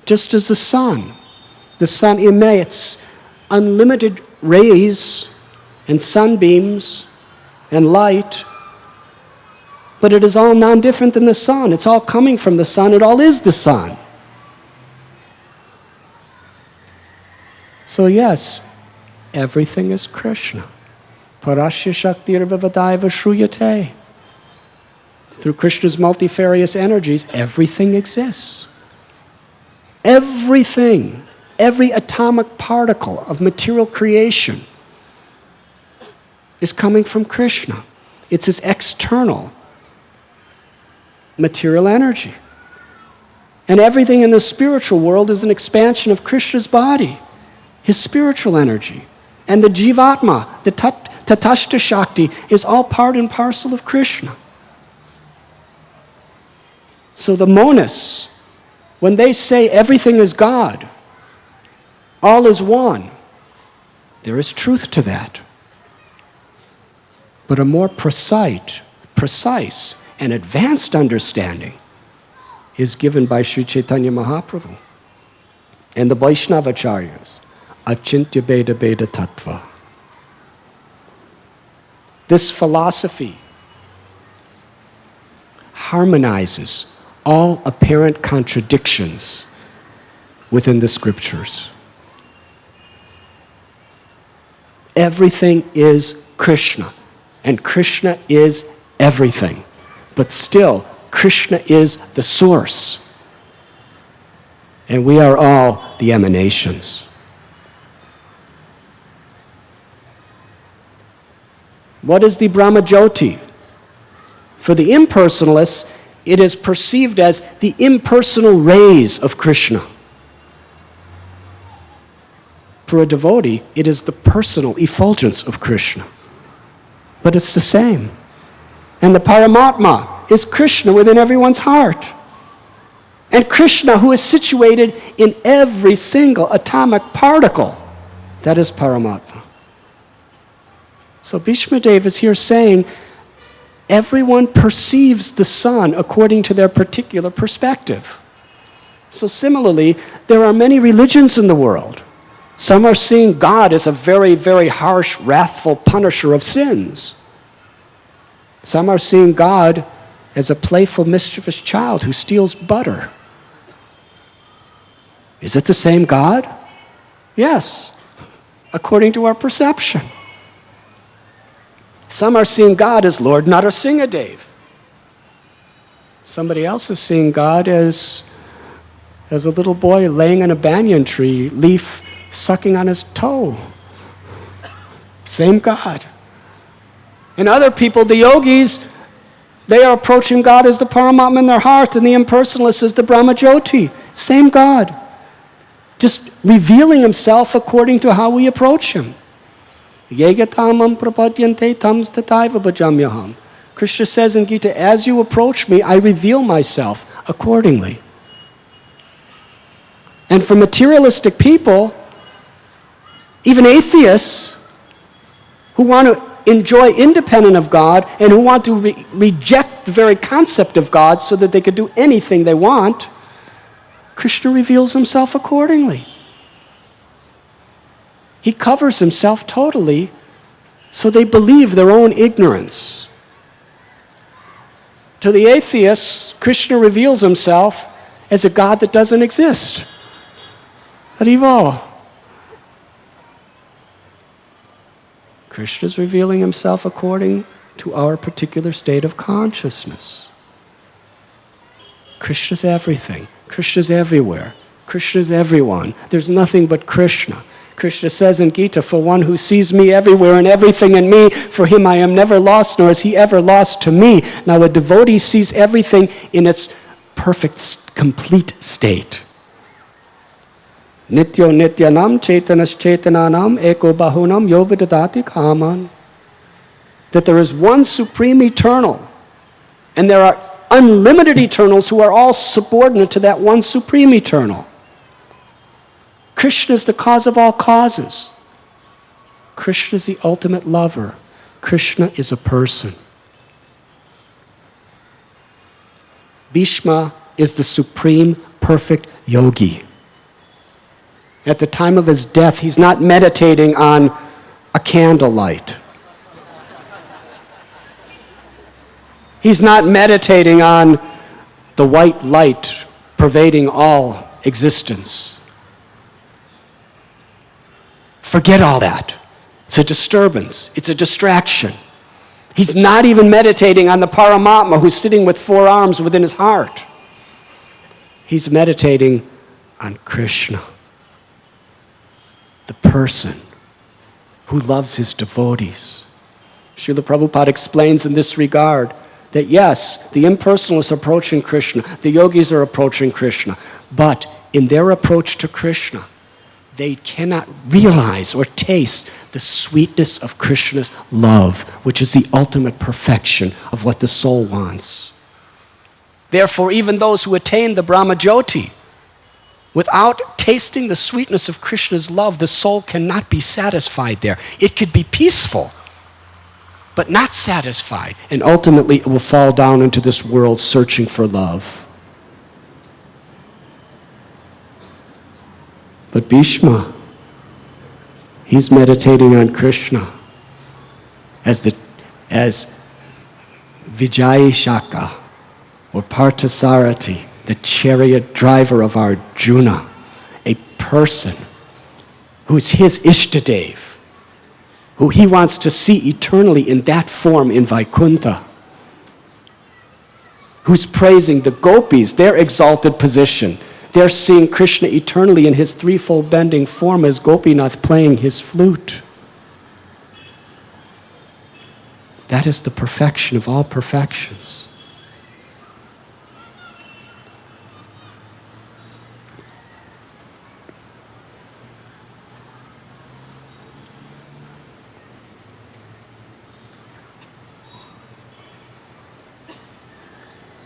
just as the sun. The sun emits unlimited rays and sunbeams and light, but it is all non-different than the sun. It's all coming from the sun. It all is the sun. So yes, everything is Krishna. Parasya Shaktir Vivadaiva Shruyate. Through Krishna's multifarious energies, everything exists. Everything, every atomic particle of material creation is coming from Krishna. It's his external material energy. And everything in the spiritual world is an expansion of Krishna's body, his spiritual energy. And the Jivatma, the Tatashta Shakti, is all part and parcel of Krishna. So the monists, when they say everything is God, all is one, there is truth to that. But a more precise and advanced understanding is given by Sri Chaitanya Mahaprabhu and the Vaishnavacharyas, Achintya Beda Beda Tattva. This philosophy harmonizes all apparent contradictions within the scriptures. Everything is Krishna, and Krishna is everything. But still, Krishna is the source. And we are all the emanations. What is the Brahmajyoti? For the impersonalists, it is perceived as the impersonal rays of Krishna. For a devotee, it is the personal effulgence of Krishna. But it's the same. And the Paramatma is Krishna within everyone's heart. And Krishna, who is situated in every single atomic particle, that is Paramatma. So Bhismadev is here saying, everyone perceives the sun according to their particular perspective. So similarly, there are many religions in the world. Some are seeing God as a very, very harsh, wrathful punisher of sins. Some are seeing God as a playful, mischievous child who steals butter. Is it the same God? Yes, according to our perception. Some are seeing God as Lord Narasimhadev. Somebody else is seeing God as a little boy laying on a banyan tree, leaf sucking on his toe. Same God. And other people, the yogis, they are approaching God as the Paramatma in their heart, and the impersonalist is the Brahmajyoti. Same God. Just revealing himself according to how we approach him. Krishna says in Gita, as you approach me, I reveal myself accordingly. And for materialistic people, even atheists who want to enjoy independent of God and who want to reject the very concept of God so that they could do anything they want, Krishna reveals himself accordingly. He covers himself totally so they believe their own ignorance. To the atheists, Krishna reveals himself as a God that doesn't exist. Haribo. Krishna is revealing himself according to our particular state of consciousness. Krishna's everything. Krishna's everywhere. Krishna's everyone. There's nothing but Krishna. Krishna says in Gita, for one who sees me everywhere and everything in me, for him I am never lost, nor is he ever lost to me. Now a devotee sees everything in its perfect, complete state. Nityo nityanam chaitanas chaitananam eko bahunam yovidadati kaman. That there is one supreme eternal, and there are unlimited eternals who are all subordinate to that one supreme eternal. Krishna is the cause of all causes. Krishna is the ultimate lover. Krishna is a person. Bhishma is the supreme perfect yogi. At the time of his death, he's not meditating on a candlelight. He's not meditating on the white light pervading all existence. Forget all that. It's a disturbance. It's a distraction. He's not even meditating on the Paramatma who's sitting with four arms within his heart. He's meditating on Krishna, the person who loves his devotees. Srila Prabhupada explains in this regard that yes, the impersonal is approaching Krishna, the yogis are approaching Krishna, but in their approach to Krishna, they cannot realize or taste the sweetness of Krishna's love, which is the ultimate perfection of what the soul wants. Therefore, even those who attain the Brahmajyoti, without tasting the sweetness of Krishna's love, the soul cannot be satisfied there. It could be peaceful, but not satisfied. And ultimately, it will fall down into this world searching for love. But Bhishma, he's meditating on Krishna as Vijay Shaka or Parthasarathi, the chariot driver of Arjuna, a person who's his Ishtadev, who he wants to see eternally in that form in Vaikuntha, who's praising the gopis, their exalted position. They're seeing Krishna eternally in his threefold bending form as Gopinath playing his flute. That is the perfection of all perfections.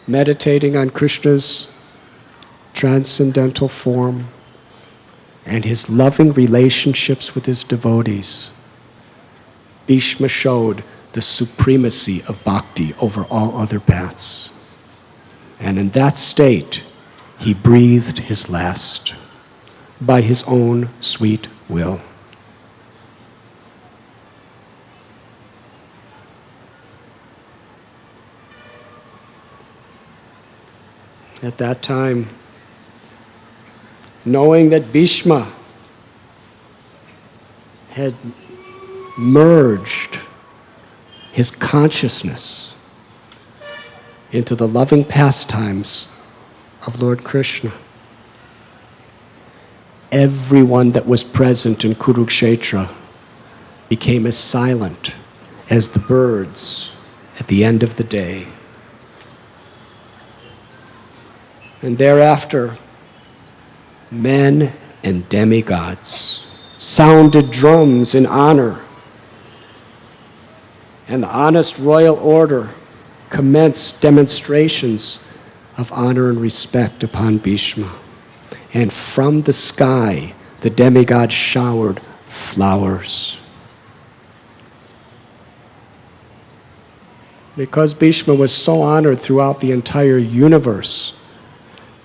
Meditating on Krishna's transcendental form and his loving relationships with his devotees, Bhishma showed the supremacy of bhakti over all other paths. And in that state, he breathed his last by his own sweet will. At that time, knowing that Bhishma had merged his consciousness into the loving pastimes of Lord Krishna, everyone that was present in Kurukshetra became as silent as the birds at the end of the day. And thereafter, men and demigods sounded drums in honor, and the honest royal order commenced demonstrations of honor and respect upon Bhishma. And from the sky, the demigods showered flowers. Because Bhishma was so honored throughout the entire universe,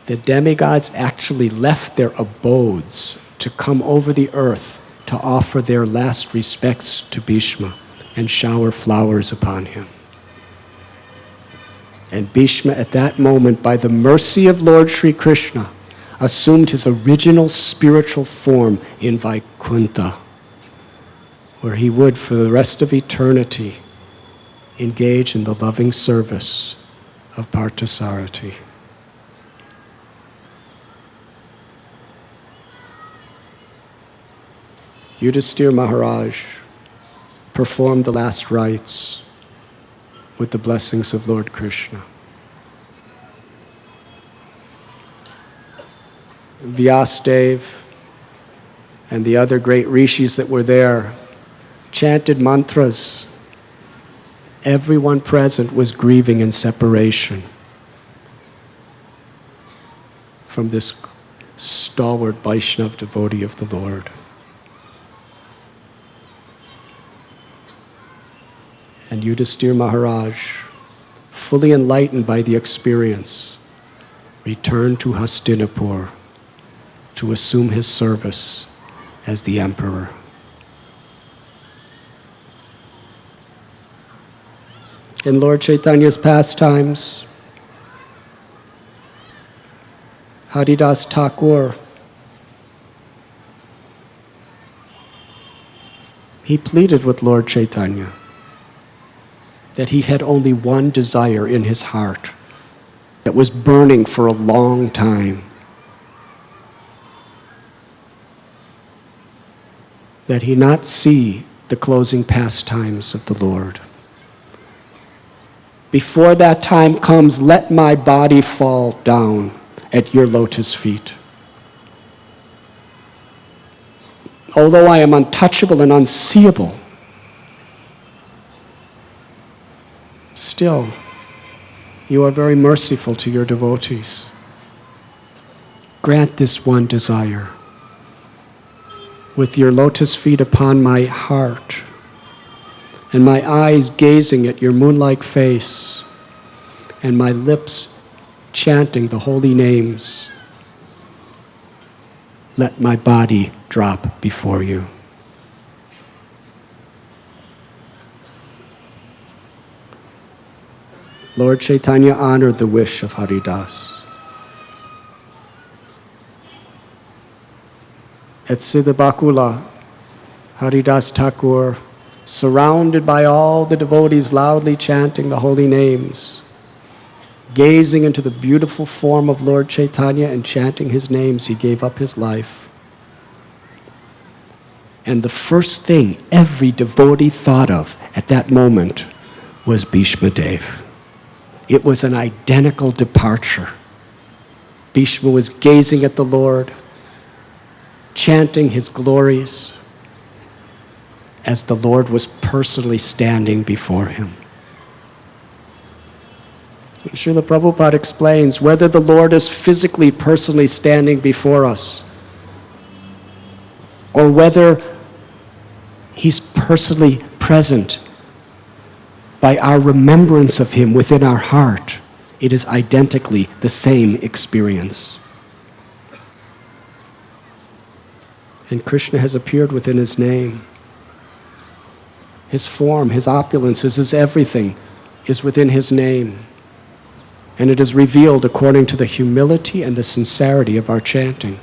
the demigods actually left their abodes to come over the earth to offer their last respects to Bhishma and shower flowers upon him. And Bhishma at that moment, by the mercy of Lord Sri Krishna, assumed his original spiritual form in Vaikuntha, where he would for the rest of eternity engage in the loving service of Parthasarathi. Yudhisthira Maharaj performed the last rites with the blessings of Lord Krishna. Vyasadeva and the other great rishis that were there chanted mantras. Everyone present was grieving in separation from this stalwart Vaishnava devotee of the Lord. And Yudhisthira Maharaj, fully enlightened by the experience, returned to Hastinapur to assume his service as the emperor. In Lord Chaitanya's pastimes, Haridas Thakur, he pleaded with Lord Chaitanya that he had only one desire in his heart that was burning for a long time, that he not see the closing pastimes of the Lord. Before that time comes, let my body fall down at your lotus feet. Although I am untouchable and unseeable, still, you are very merciful to your devotees. Grant this one desire. With your lotus feet upon my heart, and my eyes gazing at your moon-like face, and my lips chanting the holy names, let my body drop before you. Lord Chaitanya honored the wish of Haridas. At Siddhabakula, Haridas Thakur, surrounded by all the devotees loudly chanting the holy names, gazing into the beautiful form of Lord Chaitanya and chanting his names, he gave up his life. And the first thing every devotee thought of at that moment was Bhismadev. It was an identical departure. Bhishma was gazing at the Lord, chanting his glories, as the Lord was personally standing before him. Srila Prabhupada explains, whether the Lord is physically, personally standing before us, or whether he's personally present by our remembrance of him within our heart, it is identically the same experience. And Krishna has appeared within his name. His form, his opulences, his everything is within his name. And it is revealed according to the humility and the sincerity of our chanting.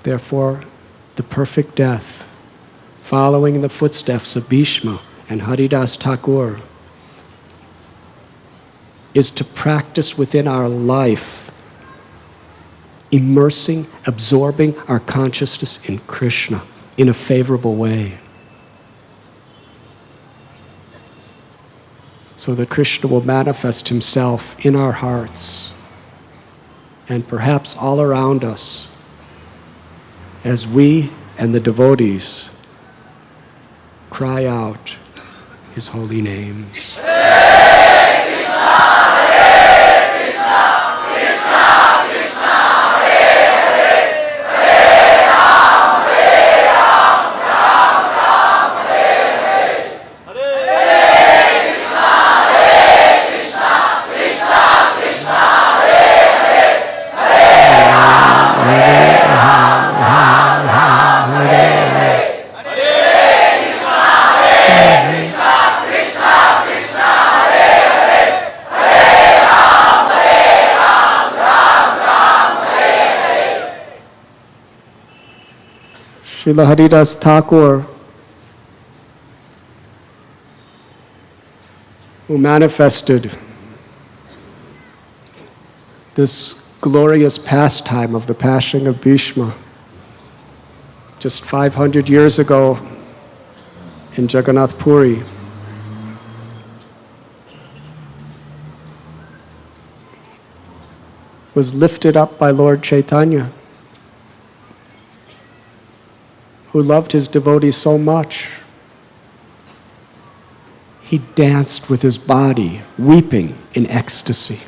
Therefore, the perfect death, following in the footsteps of Bhishma and Haridas Thakur, is to practice within our life, immersing, absorbing our consciousness in Krishna in a favorable way, so that Krishna will manifest himself in our hearts and perhaps all around us as we and the devotees cry out his holy names. Srila Haridas Thakur, who manifested this glorious pastime of the passing of Bhishma just 500 years ago in Jagannath Puri, was lifted up by Lord Chaitanya, who loved his devotees so much. He danced with his body, weeping in ecstasy.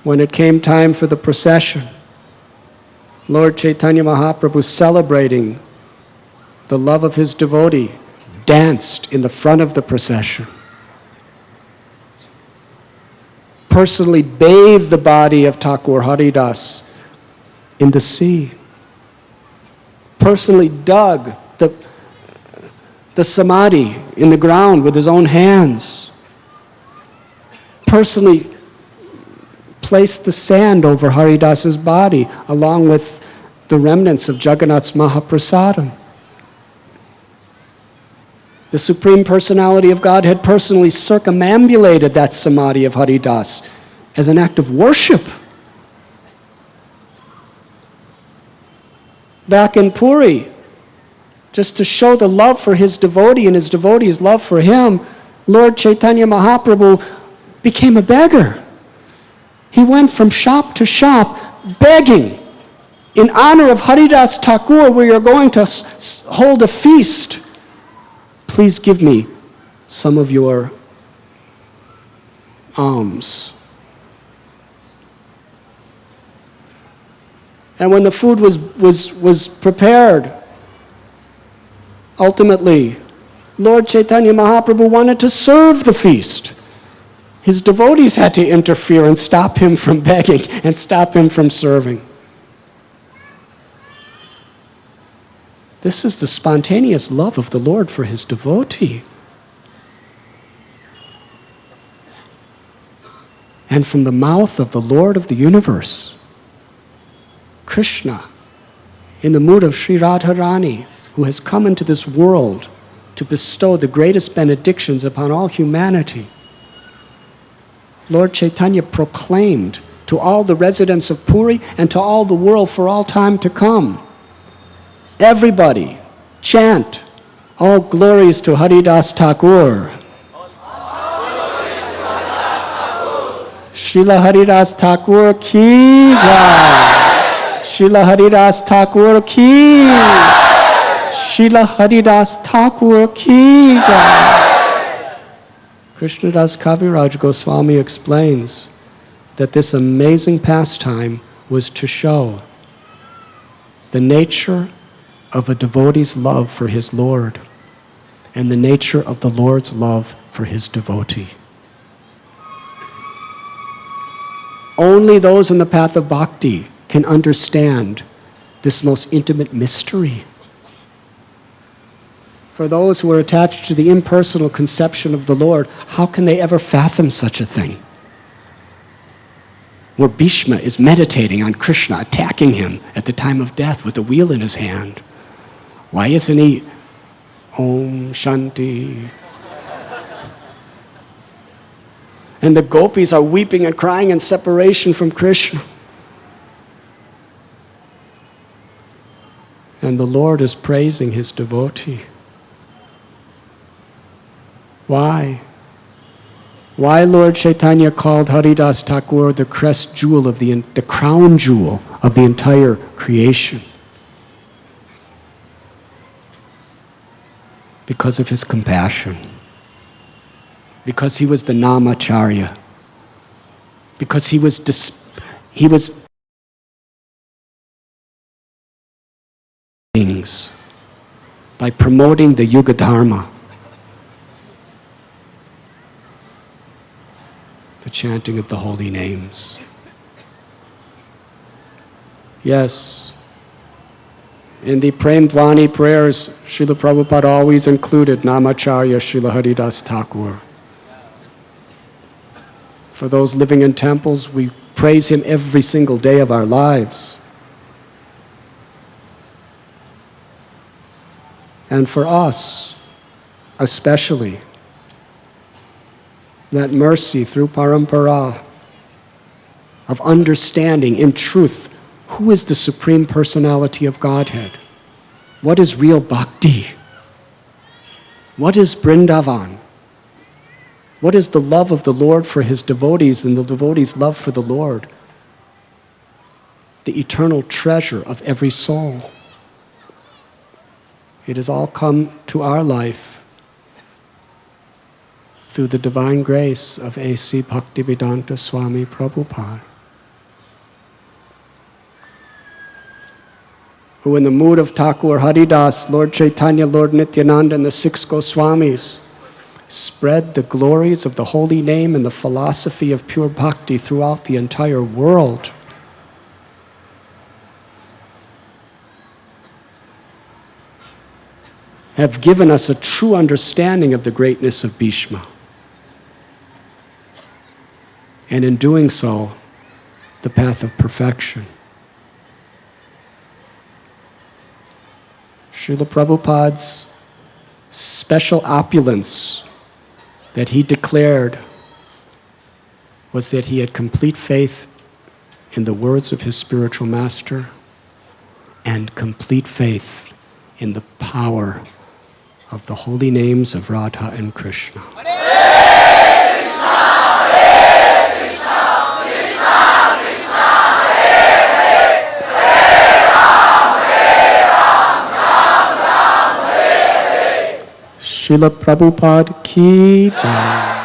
When it came time for the procession, Lord Chaitanya Mahaprabhu, celebrating the love of his devotee, danced in the front of the procession. personally bathed the body of Thakur Haridas in the sea, personally dug the samadhi in the ground with his own hands, personally placed the sand over Haridas's body along with the remnants of Jagannath's Mahaprasadam. The Supreme Personality of Godhead personally circumambulated that samadhi of Haridas as an act of worship. Back in Puri, just to show the love for his devotee and his devotee's love for him, Lord Chaitanya Mahaprabhu became a beggar. He went from shop to shop begging, in honor of Haridas Thakur, we are going to hold a feast. Please give me some of your alms. And when the food was prepared, ultimately, Lord Chaitanya Mahaprabhu wanted to serve the feast. His devotees had to interfere and stop him from begging and stop him from serving. This is the spontaneous love of the Lord for his devotee. And from the mouth of the Lord of the universe, Krishna, in the mood of Sri Radharani, who has come into this world to bestow the greatest benedictions upon all humanity, Lord Chaitanya proclaimed to all the residents of Puri and to all the world for all time to come, everybody chant, all glories to Haridas Thakur. Srila Haridas Thakur ki jai. Srila Haridas Thakur ki jai. Srila Haridas Thakur ki jai. Krishnadas Kaviraj Goswami explains that this amazing pastime was to show the nature of a devotee's love for his Lord and the nature of the Lord's love for his devotee. Only those in the path of bhakti can understand this most intimate mystery. For those who are attached to the impersonal conception of the Lord, how can they ever fathom such a thing? Where Bhishma is meditating on Krishna, attacking him at the time of death with a wheel in his hand. Why isn't he Om Shanti? And the gopis are weeping and crying in separation from Krishna. And the Lord is praising his devotee. Why? Why Lord Chaitanya called Haridas Thakur the crest jewel of the crown jewel of the entire creation? Because of his compassion. Because he was the Namacharya. Because he was things by promoting the Yuga Dharma. The chanting of the holy names. Yes, in the Prem Dvani prayers, Srila Prabhupada always included Namacharya Srila Haridas Thakur. For those living in temples, we praise him every single day of our lives. And for us, especially, that mercy through parampara of understanding in truth who is the Supreme Personality of Godhead. What is real bhakti? What is Vrindavan? What is the love of the Lord for his devotees and the devotees' love for the Lord? The eternal treasure of every soul. It has all come to our life through the divine grace of A.C. Bhaktivedanta Swami Prabhupada, who in the mood of Thakur Haridas, Lord Chaitanya, Lord Nityananda, and the 6 Goswamis spread the glories of the holy name and the philosophy of pure bhakti throughout the entire world. Have given us a true understanding of the greatness of Bhishma. And in doing so, the path of perfection. Srila Prabhupada's special opulence that he declared was that he had complete faith in the words of his spiritual master and complete faith in the power of the holy names of Radha and Krishna. Srila Prabhupada ki jai.